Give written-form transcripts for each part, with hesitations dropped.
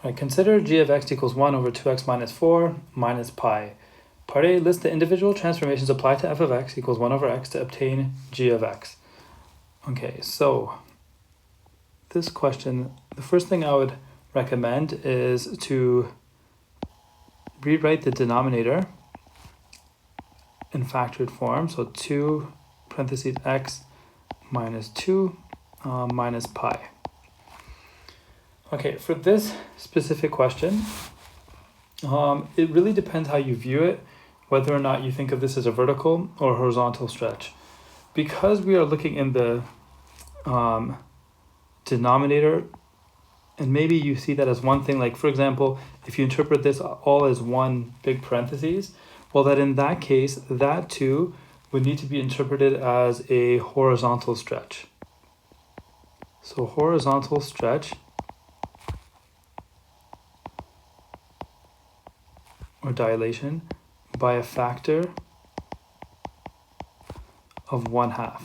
All right, consider g of x equals 1 over 2x minus 4 minus pi. Part A, list the individual transformations applied to f of x equals 1 over x to obtain g of x. Okay, so this question, the first thing I would recommend is to rewrite the denominator in factored form. So 2 parentheses x minus 2 minus pi. Okay, for this specific question, it really depends how you view it, whether or not you think of this as a vertical or horizontal stretch. Because we are looking in the denominator, and maybe you see that as one thing, like for example, if you interpret this all as one big parentheses, well, that in that case, that too would need to be interpreted as a horizontal stretch. So horizontal stretch or dilation by a factor of 1/2.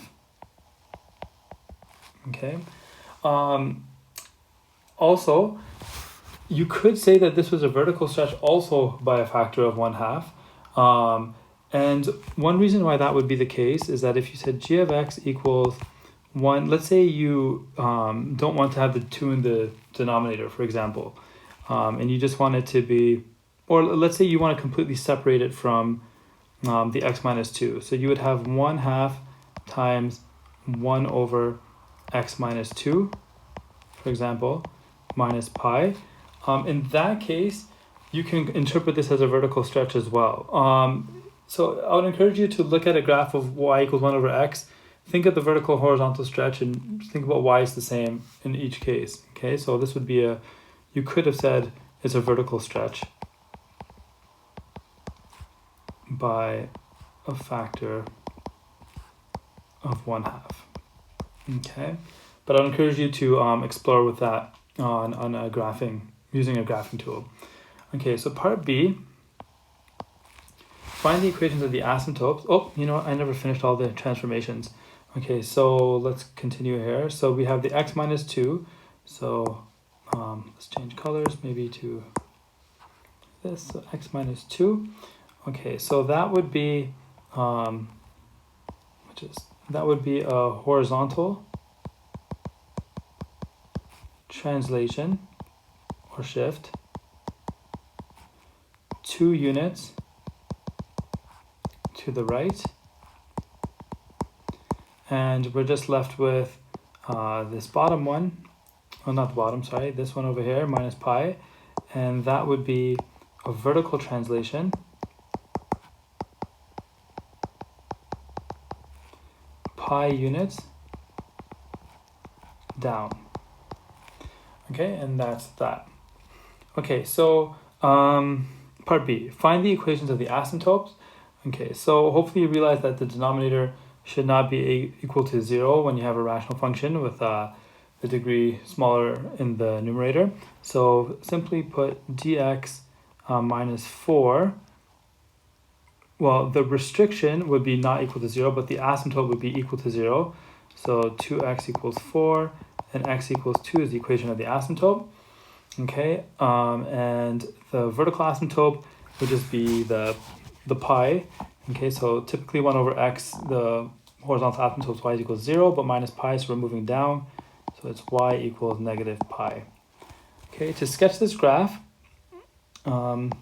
Okay. Also, you could say that this was a vertical stretch also by a factor of 1/2. And one reason why that would be the case is that if you said g of x equals 1, let's say you don't want to have the 2 in the denominator, for example, and you just want it to be, or let's say you want to completely separate it from the x minus 2. So you would have 1/2 times 1 over x minus 2, for example, minus pi. In that case, you can interpret this as a vertical stretch as well. So I would encourage you to look at a graph of y equals 1 over x. Think of the vertical horizontal stretch and think about y is the same in each case. Okay, so this would be you could have said it's a vertical stretch by a factor of 1/2. Okay, but I'll encourage you to explore with that on a graphing, using a graphing tool. Okay, so part B, find the equations of the asymptotes. Oh, you know what? I never finished all the transformations. Okay, so let's continue here. So we have the x minus 2. So let's change colors maybe to this. So x minus 2. Okay, so that would be that would be a horizontal translation or shift 2 units to the right, and we're just left with this bottom one, well, not the bottom, sorry, this one over here, minus pi, and that would be a vertical translation pi units down. Okay, and that's that. Okay, so part B, find the equations of the asymptotes. Okay, so hopefully you realize that the denominator should not be equal to 0 when you have a rational function with the degree smaller in the numerator. So simply put dx minus 4. Well, the restriction would be not equal to 0, but the asymptote would be equal to 0. So 2x equals 4 and x equals 2 is the equation of the asymptote. Okay, and the vertical asymptote would just be the pi. Okay, so typically 1 over x, the horizontal asymptote is y equals 0, but minus pi, so we're moving down. So it's y equals negative pi. Okay, to sketch this graph, one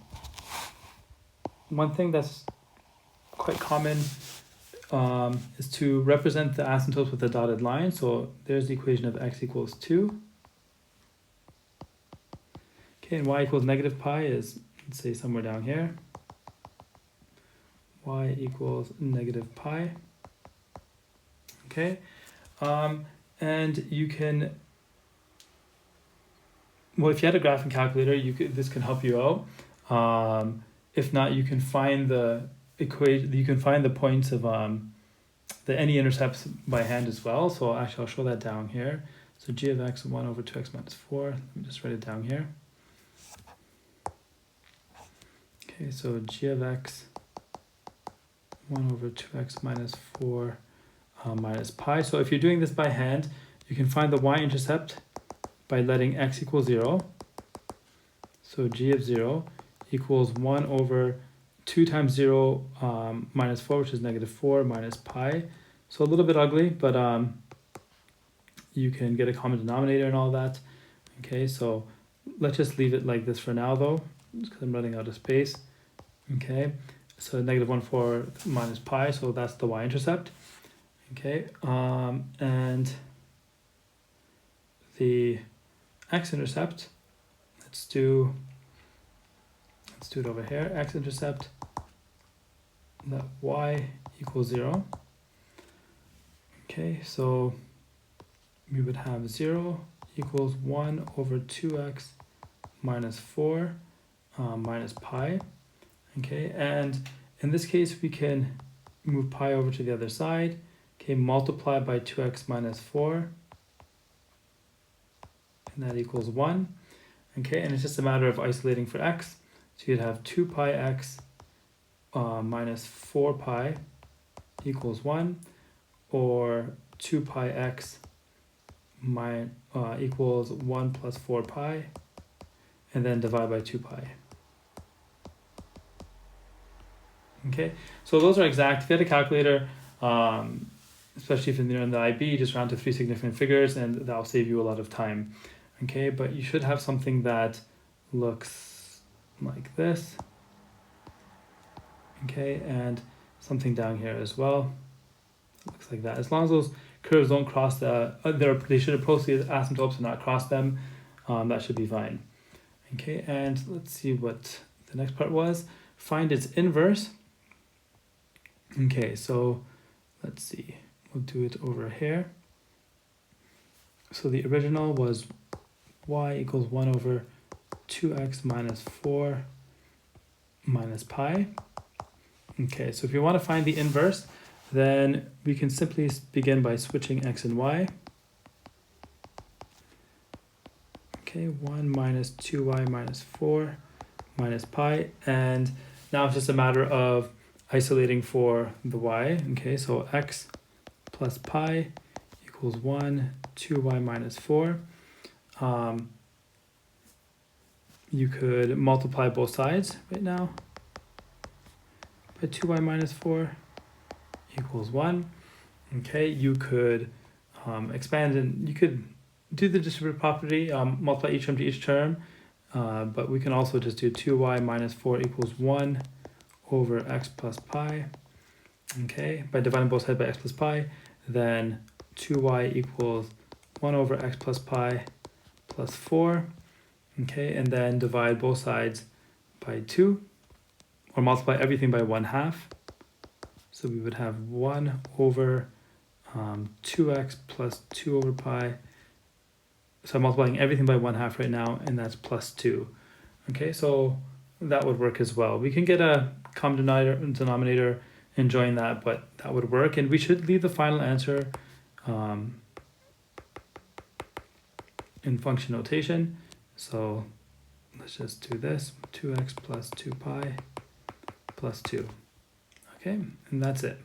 thing that's quite common is to represent the asymptotes with a dotted line. So there's the equation of x equals 2. Okay, and y equals negative pi is, let's say, somewhere down here. Y equals negative pi. Okay, and you can, well, if you had a graphing calculator, this can help you out. If not, you can find the equation. You can find the points of the any intercepts by hand as well. So actually, I'll show that down here. So g of x 1 over 2x minus 4. Let me just write it down here. Okay, so g of x 1 over 2x minus 4 minus pi. So if you're doing this by hand, you can find the y-intercept by letting x equal 0. So g of 0 equals 1 over 2 times 0 minus 4, which is negative 4 minus pi. So a little bit ugly, but you can get a common denominator and all that. Okay, so let's just leave it like this for now though, just because I'm running out of space. Okay, so negative 1, 4 minus pi, so that's the y-intercept. Okay, and the x-intercept, let's do it over here. X-intercept, that y equals 0. Okay, so we would have 0 equals 1 over 2x minus 4 minus pi. Okay, and in this case we can move pi over to the other side. Okay, multiply by 2x minus 4, and that equals 1. Okay, and it's just a matter of isolating for x. So you'd have 2 pi x minus 4 pi equals 1, or 2 pi x equals 1 plus 4 pi, and then divide by 2 pi. Okay, so those are exact. If you had a calculator, especially if you're in the IB, just round to 3 significant figures, and that'll save you a lot of time. Okay, but you should have something that looks like this. Okay, and something down here as well. Looks like that. As long as those curves don't cross they should approach the asymptotes and not cross them. That should be fine. Okay, and let's see what the next part was. Find its inverse. Okay, so let's see. We'll do it over here. So the original was y equals 1 over 2x minus 4 minus pi. Okay, so if you want to find the inverse, then we can simply begin by switching x and y. Okay, 1 minus 2y minus 4 minus pi. And now it's just a matter of isolating for the y. Okay, so x plus pi equals 1, 2y minus 4. You could multiply both sides right now by 2y minus 4 equals 1. Okay, you could expand and you could do the distributive property, multiply each term to each term, but we can also just do 2y minus 4 equals 1 over x plus pi. Okay, by dividing both sides by x plus pi, then 2y equals 1 over x plus pi plus 4. Okay, and then divide both sides by 2, or multiply everything by 1/2. So we would have 1 over 2x plus 2 over pi. So I'm multiplying everything by 1/2 right now, and that's plus 2. Okay, so that would work as well. We can get a common denominator and join that, but that would work. And we should leave the final answer in function notation. So let's just do this, 2x plus 2 pi plus 2. Okay, and that's it.